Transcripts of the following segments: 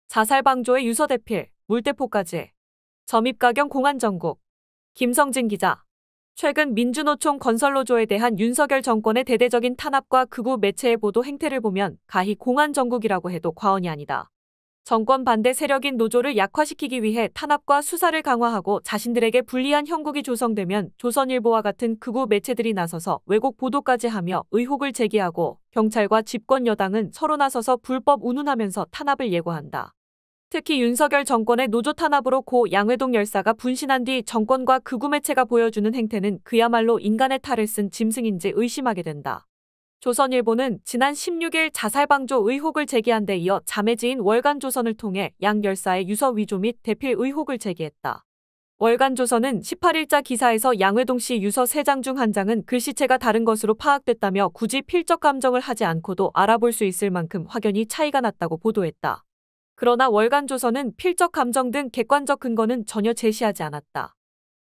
자살 방조의 유서 대필, 물대포까지. 점입가경 공안 전국. 김성진 기자. 최근 민주노총 건설노조에 대한 윤석열 정권의 대대적인 탄압과 극우 매체의 보도 행태를 보면 가히 공안 정국이라고 해도 과언이 아니다. 정권 반대 세력인 노조를 약화시키기 위해 탄압과 수사를 강화하고 자신들에게 불리한 형국이 조성되면 조선일보와 같은 극우 매체들이 나서서 왜곡 보도까지 하며 의혹을 제기하고 경찰과 집권 여당은 서로 나서서 불법 운운하면서 탄압을 예고한다. 특히 윤석열 정권의 노조 탄압으로 고 양회동 열사가 분신한 뒤 정권과 극우 매체가 보여주는 행태는 그야말로 인간의 탈을 쓴 짐승인지 의심하게 된다. 조선일보는 지난 16일 자살방조 의혹을 제기한 데 이어 자매지인 월간조선을 통해 양 열사의 유서 위조 및 대필 의혹을 제기했다. 월간조선은 18일자 기사에서 양회동 씨 유서 3장 중 1장은 글씨체가 다른 것으로 파악됐다며 굳이 필적 감정을 하지 않고도 알아볼 수 있을 만큼 확연히 차이가 났다고 보도했다. 그러나 월간조선은 필적 감정 등 객관적 근거는 전혀 제시하지 않았다.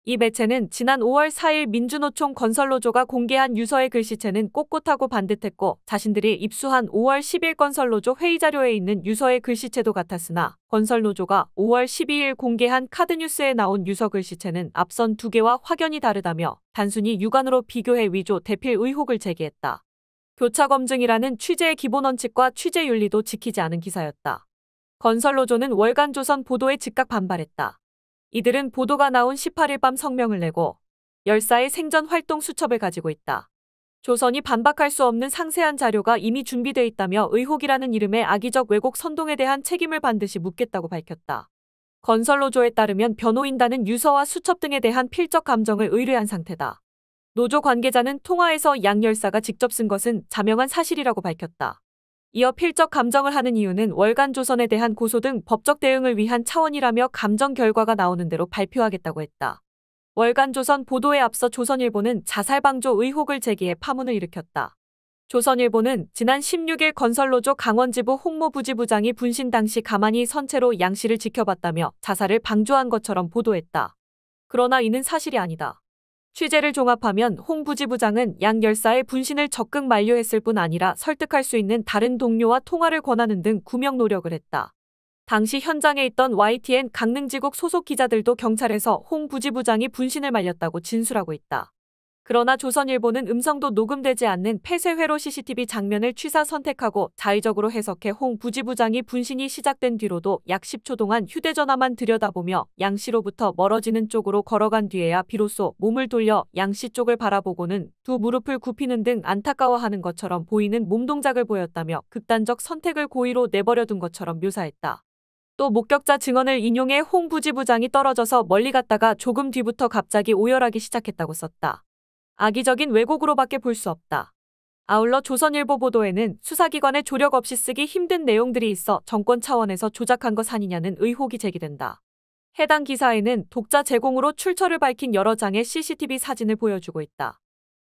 이 매체는 지난 5월 4일 민주노총 건설노조가 공개한 유서의 글씨체는 꼿꼿하고 반듯했고 자신들이 입수한 5월 10일 건설노조 회의자료에 있는 유서의 글씨체도 같았으나 건설노조가 5월 12일 공개한 카드뉴스에 나온 유서 글씨체는 앞선 2개와 확연히 다르다며 단순히 육안으로 비교해 위조 대필 의혹을 제기했다. 교차검증이라는 취재의 기본 원칙과 취재 윤리도 지키지 않은 기사였다. 건설노조는 월간조선 보도에 즉각 반발했다. 이들은 보도가 나온 18일 밤 성명을 내고 열사의 생전 활동 수첩을 가지고 있다. 조선이 반박할 수 없는 상세한 자료가 이미 준비돼 있다며 의혹이라는 이름의 악의적 왜곡 선동에 대한 책임을 반드시 묻겠다고 밝혔다. 건설노조에 따르면 변호인단은 유서와 수첩 등에 대한 필적 감정을 의뢰한 상태다. 노조 관계자는 통화에서 양 열사가 직접 쓴 것은 자명한 사실이라고 밝혔다. 이어 필적 감정을 하는 이유는 월간조선에 대한 고소 등 법적 대응을 위한 차원이라며 감정 결과가 나오는 대로 발표하겠다고 했다. 월간조선 보도에 앞서 조선일보는 자살방조 의혹을 제기해 파문을 일으켰다. 조선일보는 지난 16일 건설노조 강원지부 홍모부지부장이 분신 당시 가만히 선 채로 양 씨를 지켜봤다며 자살을 방조한 것처럼 보도했다. 그러나 이는 사실이 아니다. 취재를 종합하면 홍 부지부장은 양 열사의 분신을 적극 만류했을 뿐 아니라 설득할 수 있는 다른 동료와 통화를 권하는 등 구명 노력을 했다. 당시 현장에 있던 YTN 강릉지국 소속 기자들도 경찰에서 홍 부지부장이 분신을 말렸다고 진술하고 있다. 그러나 조선일보는 음성도 녹음되지 않는 폐쇄회로 CCTV 장면을 취사 선택하고 자의적으로 해석해 홍 부지부장이 분신이 시작된 뒤로도 약 10초 동안 휴대전화만 들여다보며 양 씨로부터 멀어지는 쪽으로 걸어간 뒤에야 비로소 몸을 돌려 양 씨 쪽을 바라보고는 두 무릎을 굽히는 등 안타까워하는 것처럼 보이는 몸동작을 보였다며 극단적 선택을 고의로 내버려둔 것처럼 묘사했다. 또 목격자 증언을 인용해 홍 부지부장이 떨어져서 멀리 갔다가 조금 뒤부터 갑자기 오열하기 시작했다고 썼다. 악의적인 왜곡으로밖에 볼 수 없다. 아울러 조선일보 보도에는 수사기관의 조력 없이 쓰기 힘든 내용들이 있어 정권 차원에서 조작한 것 아니냐는 의혹이 제기된다. 해당 기사에는 독자 제공으로 출처를 밝힌 여러 장의 CCTV 사진을 보여주고 있다.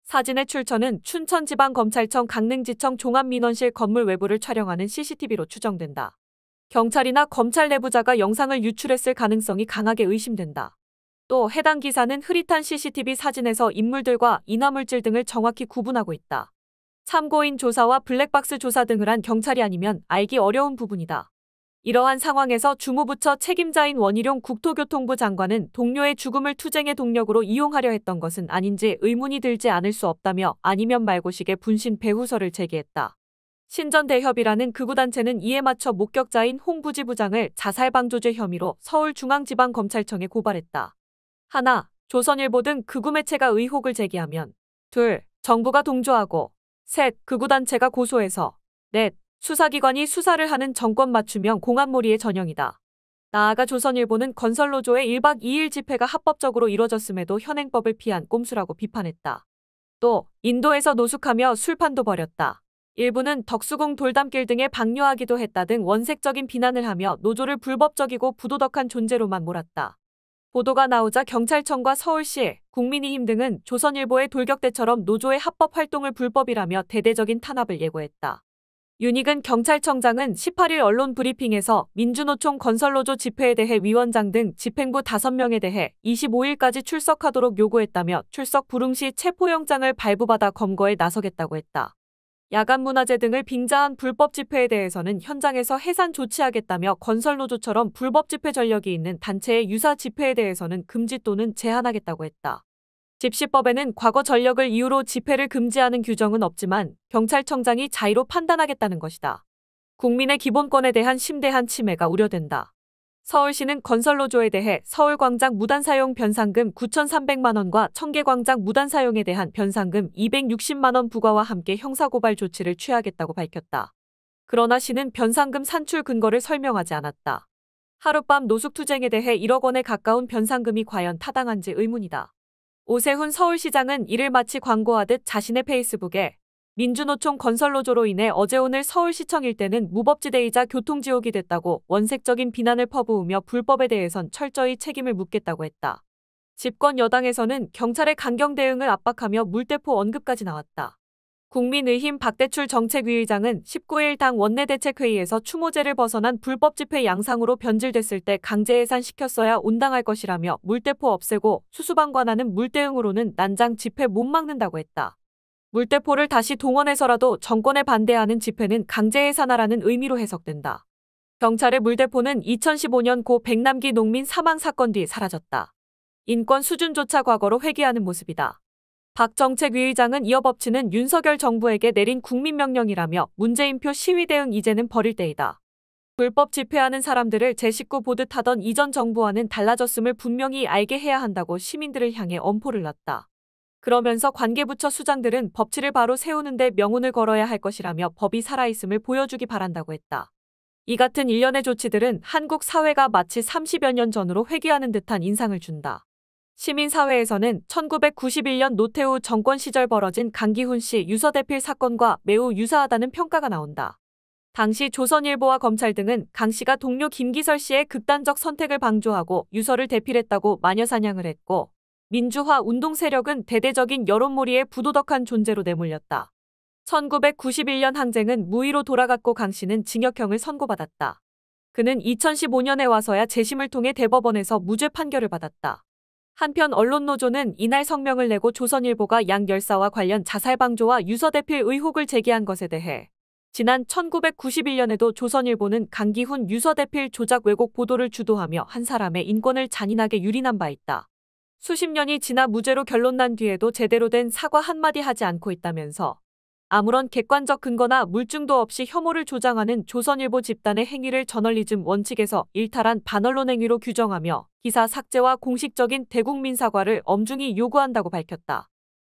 사진의 출처는 춘천지방검찰청 강릉지청 종합민원실 건물 외부를 촬영하는 CCTV로 추정된다. 경찰이나 검찰 내부자가 영상을 유출했을 가능성이 강하게 의심된다. 또 해당 기사는 흐릿한 CCTV 사진에서 인물들과 인화물질 등을 정확히 구분하고 있다. 참고인 조사와 블랙박스 조사 등을 한 경찰이 아니면 알기 어려운 부분이다. 이러한 상황에서 주무부처 책임자인 원희룡 국토교통부 장관은 동료의 죽음을 투쟁의 동력으로 이용하려 했던 것은 아닌지 의문이 들지 않을 수 없다며 아니면 말고식의 분신 배후설을 제기했다. 신전대협이라는 극우단체는 이에 맞춰 목격자인 홍 부지부장을 자살방조죄 혐의로 서울중앙지방검찰청에 고발했다. 하나, 조선일보 등 극우 매체가 의혹을 제기하면 둘, 정부가 동조하고 셋, 극우단체가 고소해서 넷, 수사기관이 수사를 하는 정권 맞춤형 공안몰이의 전형이다. 나아가 조선일보는 건설노조의 1박 2일 집회가 합법적으로 이뤄졌음에도 현행법을 피한 꼼수라고 비판했다. 또 인도에서 노숙하며 술판도 벌였다. 일부는 덕수궁 돌담길 등에 방류하기도 했다 등 원색적인 비난을 하며 노조를 불법적이고 부도덕한 존재로만 몰았다. 보도가 나오자 경찰청과 서울시, 국민의힘 등은 조선일보의 돌격대처럼 노조의 합법 활동을 불법이라며 대대적인 탄압을 예고했다. 윤익은 경찰청장은 18일 언론 브리핑에서 민주노총 건설노조 집회에 대해 위원장 등 집행부 5명에 대해 25일까지 출석하도록 요구했다며 출석 불응 시 체포영장을 발부받아 검거에 나서겠다고 했다. 야간문화재 등을 빙자한 불법 집회에 대해서는 현장에서 해산 조치하겠다며 건설노조처럼 불법 집회 전력이 있는 단체의 유사 집회에 대해서는 금지 또는 제한하겠다고 했다. 집시법에는 과거 전력을 이유로 집회를 금지하는 규정은 없지만 경찰청장이 자의로 판단하겠다는 것이다. 국민의 기본권에 대한 심대한 침해가 우려된다. 서울시는 건설노조에 대해 서울광장 무단사용 변상금 9,300만 원과 청계광장 무단사용에 대한 변상금 260만 원 부과와 함께 형사고발 조치를 취하겠다고 밝혔다. 그러나 시는 변상금 산출 근거를 설명하지 않았다. 하룻밤 노숙투쟁에 대해 1억 원에 가까운 변상금이 과연 타당한지 의문이다. 오세훈 서울시장은 이를 마치 광고하듯 자신의 페이스북에 민주노총 건설노조로 인해 어제 오늘 서울시청 일대는 무법지대이자 교통지옥이 됐다고 원색적인 비난을 퍼부으며 불법에 대해선 철저히 책임을 묻겠다고 했다. 집권 여당에서는 경찰의 강경 대응을 압박하며 물대포 언급까지 나왔다. 국민의힘 박대출 정책위의장은 19일 당 원내대책회의에서 추모제를 벗어난 불법 집회 양상으로 변질됐을 때 강제 해산시켰어야 온당할 것이라며 물대포 없애고 수수방관하는 물대응으로는 난장 집회 못 막는다고 했다. 물대포를 다시 동원해서라도 정권에 반대하는 집회는 강제 해산하라는 의미로 해석된다. 경찰의 물대포는 2015년 고 백남기 농민 사망 사건 뒤 사라졌다. 인권 수준조차 과거로 회귀하는 모습이다. 박 정책위의장은 이어 법치는 윤석열 정부에게 내린 국민명령이라며 문재인표 시위 대응 이제는 버릴 때이다. 불법 집회하는 사람들을 제 식구 보듯 하던 이전 정부와는 달라졌음을 분명히 알게 해야 한다고 시민들을 향해 엄포를 놨다. 그러면서 관계부처 수장들은 법치를 바로 세우는데 명운을 걸어야 할 것이라며 법이 살아있음을 보여주기 바란다고 했다. 이 같은 일련의 조치들은 한국 사회가 마치 30여 년 전으로 회귀하는 듯한 인상을 준다. 시민사회에서는 1991년 노태우 정권 시절 벌어진 강기훈 씨 유서대필 사건과 매우 유사하다는 평가가 나온다. 당시 조선일보와 검찰 등은 강 씨가 동료 김기설 씨의 극단적 선택을 방조하고 유서를 대필했다고 마녀사냥을 했고 민주화 운동 세력은 대대적인 여론몰이에 부도덕한 존재로 내몰렸다. 1991년 항쟁은 무의로 돌아갔고 강 씨는 징역형을 선고받았다. 그는 2015년에 와서야 재심을 통해 대법원에서 무죄 판결을 받았다. 한편 언론노조는 이날 성명을 내고 조선일보가 양 열사와 관련 자살방조와 유서대필 의혹을 제기한 것에 대해 지난 1991년에도 조선일보는 강기훈 유서대필 조작 왜곡 보도를 주도하며 한 사람의 인권을 잔인하게 유린한 바 있다. 수십 년이 지나 무죄로 결론난 뒤에도 제대로 된 사과 한마디 하지 않고 있다면서 아무런 객관적 근거나 물증도 없이 혐오를 조장하는 조선일보 집단의 행위를 저널리즘 원칙에서 일탈한 반언론 행위로 규정하며 기사 삭제와 공식적인 대국민 사과를 엄중히 요구한다고 밝혔다.